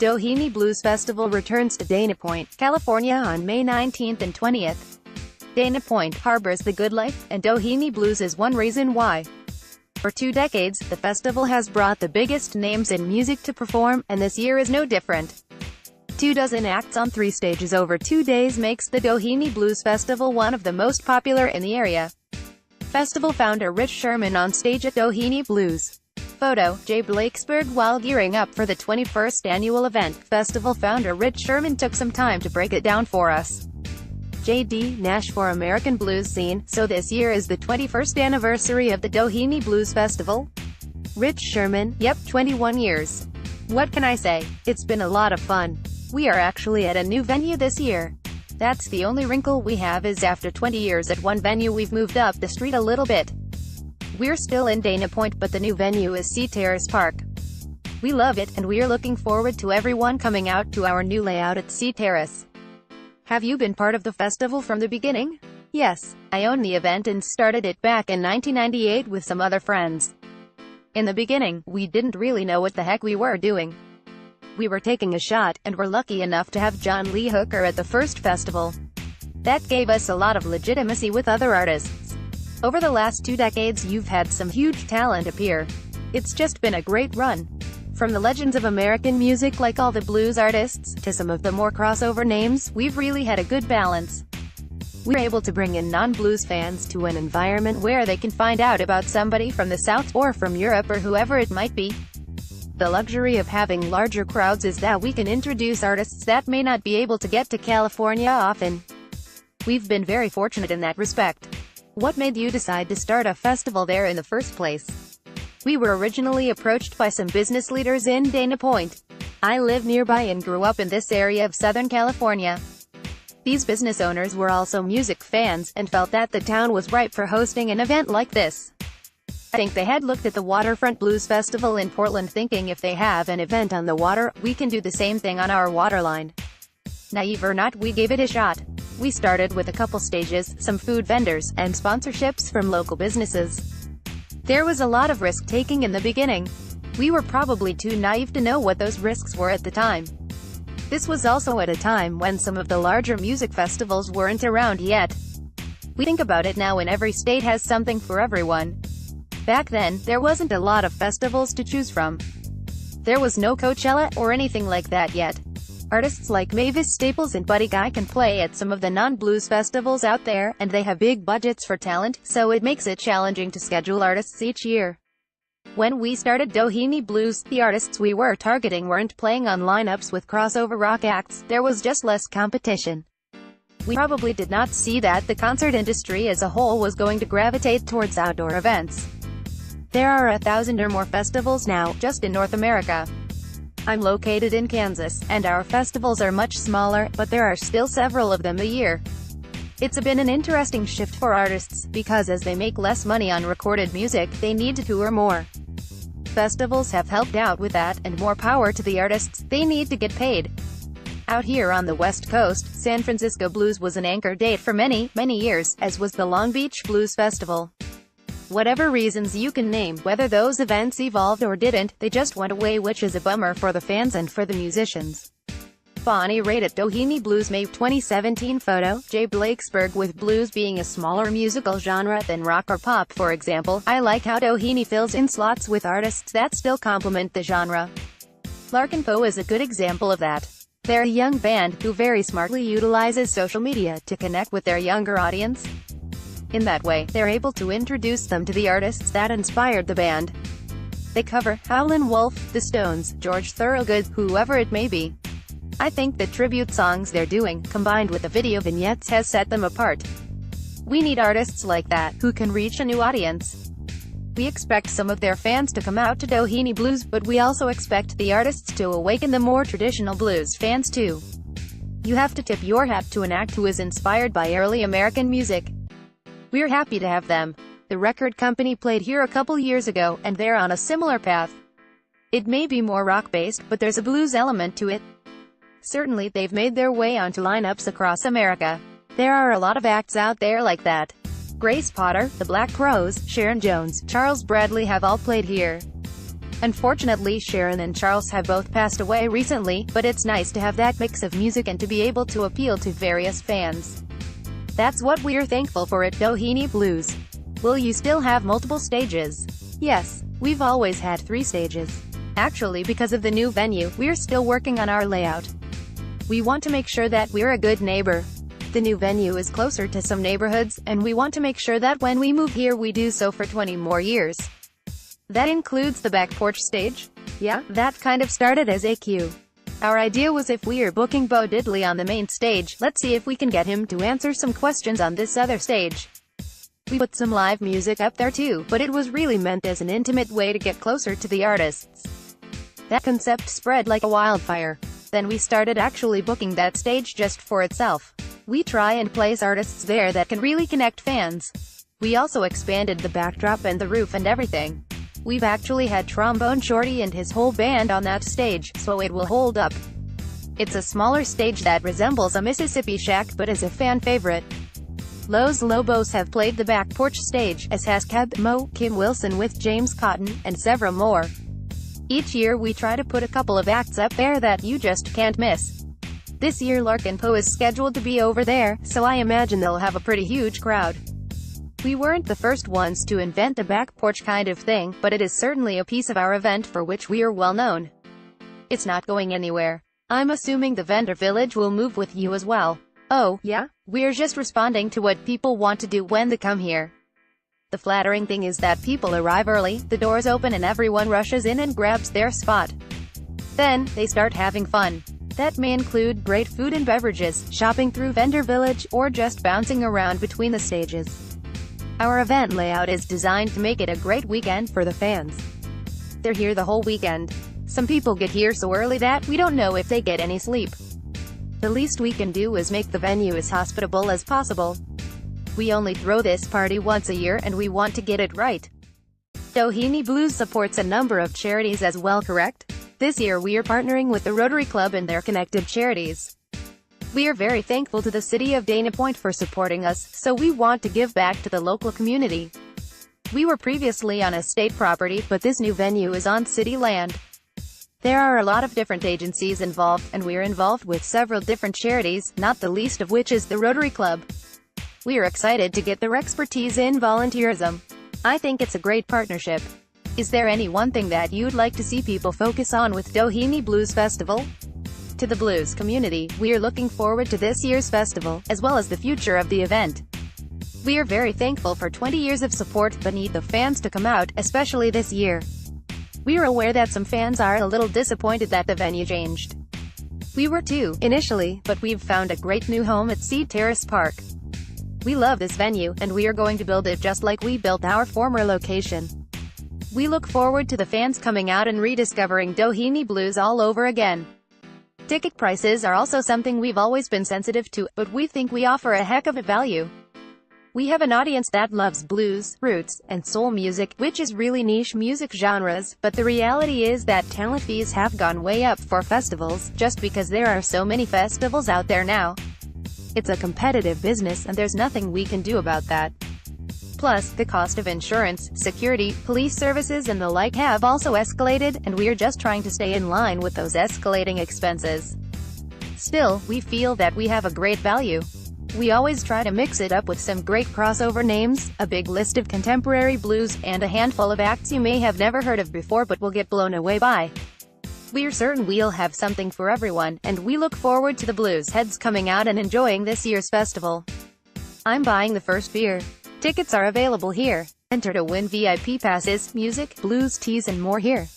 Doheny Blues Festival returns to Dana Point, California on May 19th and 20th. Dana Point harbors the good life, and Doheny Blues is one reason why. For 2 decades, the festival has brought the biggest names in music to perform, and this year is no different. 24 acts on 3 stages over 2 days makes the Doheny Blues Festival one of the most popular in the area. Festival founder Rich Sherman on stage at Doheny Blues. Photo, Blakesberg While gearing up for the 21st annual event, festival founder Rich Sherman took some time to break it down for us. J.D. Nash for American blues scene, so this year is the 21st anniversary of the Doheny Blues Festival? Rich Sherman, yep, 21 years. What can I say? It's been a lot of fun. We are actually at a new venue this year. That's the only wrinkle we have is after 20 years at one venue we've moved up the street a little bit. We're still in Dana Point but the new venue is Sea Terrace Park. We love it, and we're looking forward to everyone coming out to our new layout at Sea Terrace. Have you been part of the festival from the beginning? Yes, I own the event and started it back in 1998 with some other friends. In the beginning, we didn't really know what the heck we were doing. We were taking a shot, and were lucky enough to have John Lee Hooker at the first festival. That gave us a lot of legitimacy with other artists. Over the last 2 decades you've had some huge talent appear. It's just been a great run. From the legends of American music like all the blues artists, to some of the more crossover names, we've really had a good balance. We're able to bring in non-blues fans to an environment where they can find out about somebody from the South, or from Europe, or whoever it might be. The luxury of having larger crowds is that we can introduce artists that may not be able to get to California often. We've been very fortunate in that respect. What made you decide to start a festival there in the first place? We were originally approached by some business leaders in Dana Point. I live nearby and grew up in this area of Southern California. These business owners were also music fans, and felt that the town was ripe for hosting an event like this. I think they had looked at the Waterfront Blues Festival in Portland thinking if they have an event on the water, we can do the same thing on our waterline. Naive or not, we gave it a shot. We started with a couple stages, some food vendors, and sponsorships from local businesses. There was a lot of risk-taking in the beginning. We were probably too naive to know what those risks were at the time. This was also at a time when some of the larger music festivals weren't around yet. We think about it now and every state has something for everyone. Back then, there wasn't a lot of festivals to choose from. There was no Coachella, or anything like that yet. Artists like Mavis Staples and Buddy Guy can play at some of the non-blues festivals out there, and they have big budgets for talent, so it makes it challenging to schedule artists each year. When we started Doheny Blues, the artists we were targeting weren't playing on lineups with crossover rock acts, there was just less competition. We probably did not see that the concert industry as a whole was going to gravitate towards outdoor events. There are 1,000 or more festivals now, just in North America. I'm located in Kansas, and our festivals are much smaller, but there are still several of them a year. It's been an interesting shift for artists, because as they make less money on recorded music, they need to tour more. Festivals have helped out with that, and more power to the artists, they need to get paid. Out here on the West Coast, San Francisco Blues was an anchor date for many, many years, as was the Long Beach Blues Festival. Whatever reasons you can name, whether those events evolved or didn't, they just went away, which is a bummer for the fans and for the musicians. Bonnie Raitt at Doheny Blues May 2017 Photo, Blakesberg with blues being a smaller musical genre than rock or pop for example, I like how Doheny fills in slots with artists that still complement the genre. Larkin Poe is a good example of that. They're a young band who very smartly utilizes social media to connect with their younger audience. In that way, they're able to introduce them to the artists that inspired the band. They cover Howlin' Wolf, The Stones, George Thorogood, whoever it may be. I think the tribute songs they're doing, combined with the video vignettes, has set them apart. We need artists like that, who can reach a new audience. We expect some of their fans to come out to Doheny Blues, but we also expect the artists to awaken the more traditional blues fans too. You have to tip your hat to an act who is inspired by early American music. We're happy to have them. The record company played here a couple years ago, and they're on a similar path. It may be more rock-based, but there's a blues element to it. Certainly they've made their way onto lineups across America. There are a lot of acts out there like that. Grace Potter, the Black Crowes, Sharon Jones, Charles Bradley have all played here. Unfortunately, Sharon and Charles have both passed away recently, but it's nice to have that mix of music and to be able to appeal to various fans. That's what we're thankful for at Doheny Blues. Will you still have multiple stages? Yes, we've always had 3 stages. Actually, because of the new venue, we're still working on our layout. We want to make sure that we're a good neighbor. The new venue is closer to some neighborhoods, and we want to make sure that when we move here we do so for 20 more years. That includes the back porch stage? Yeah, that kind of started as a cue. Our idea was if we are booking Bo Diddley on the main stage, let's see if we can get him to answer some questions on this other stage. We put some live music up there too, but it was really meant as an intimate way to get closer to the artists. That concept spread like a wildfire. Then we started actually booking that stage just for itself. We try and place artists there that can really connect fans. We also expanded the backdrop and the roof and everything. We've actually had Trombone Shorty and his whole band on that stage, so it will hold up. It's a smaller stage that resembles a Mississippi shack but is a fan favorite. Los Lobos have played the back porch stage, as has Keb Mo, Kim Wilson with James Cotton, and several more. Each year we try to put a couple of acts up there that you just can't miss. This year Larkin Poe is scheduled to be over there, so I imagine they'll have a pretty huge crowd. We weren't the first ones to invent the back porch kind of thing, but it is certainly a piece of our event for which we are well known. It's not going anywhere. I'm assuming the vendor village will move with you as well. Oh, yeah? We're just responding to what people want to do when they come here. The flattering thing is that people arrive early, the doors open and everyone rushes in and grabs their spot. Then, they start having fun. That may include great food and beverages, shopping through vendor village, or just bouncing around between the stages. Our event layout is designed to make it a great weekend for the fans. They're here the whole weekend. Some people get here so early that we don't know if they get any sleep. The least we can do is make the venue as hospitable as possible. We only throw this party once a year and we want to get it right. Doheny Blues supports a number of charities as well, correct? This year we are partnering with the Rotary Club and their connected charities. We are very thankful to the city of Dana Point for supporting us, so we want to give back to the local community. We were previously on a state property, but this new venue is on city land. There are a lot of different agencies involved, and we are involved with several different charities, not the least of which is the Rotary Club. We are excited to get their expertise in volunteerism. I think it's a great partnership. Is there any one thing that you'd like to see people focus on with Doheny Blues Festival? To the blues community, we are looking forward to this year's festival, as well as the future of the event. We are very thankful for 20 years of support, but need the fans to come out, especially this year. We are aware that some fans are a little disappointed that the venue changed. We were too, initially, but we've found a great new home at Sea Terrace Park. We love this venue, and we are going to build it just like we built our former location. We look forward to the fans coming out and rediscovering Doheny Blues all over again. Ticket prices are also something we've always been sensitive to, but we think we offer a heck of a value. We have an audience that loves blues, roots, and soul music, which is really niche music genres, but the reality is that talent fees have gone way up for festivals, just because there are so many festivals out there now. It's a competitive business and there's nothing we can do about that. Plus, the cost of insurance, security, police services and the like have also escalated, and we are just trying to stay in line with those escalating expenses. Still, we feel that we have a great value. We always try to mix it up with some great crossover names, a big list of contemporary blues, and a handful of acts you may have never heard of before but will get blown away by. We're certain we'll have something for everyone, and we look forward to the blues heads coming out and enjoying this year's festival. I'm buying the first beer. Tickets are available here. Enter to win VIP passes, music, blues tees and more here.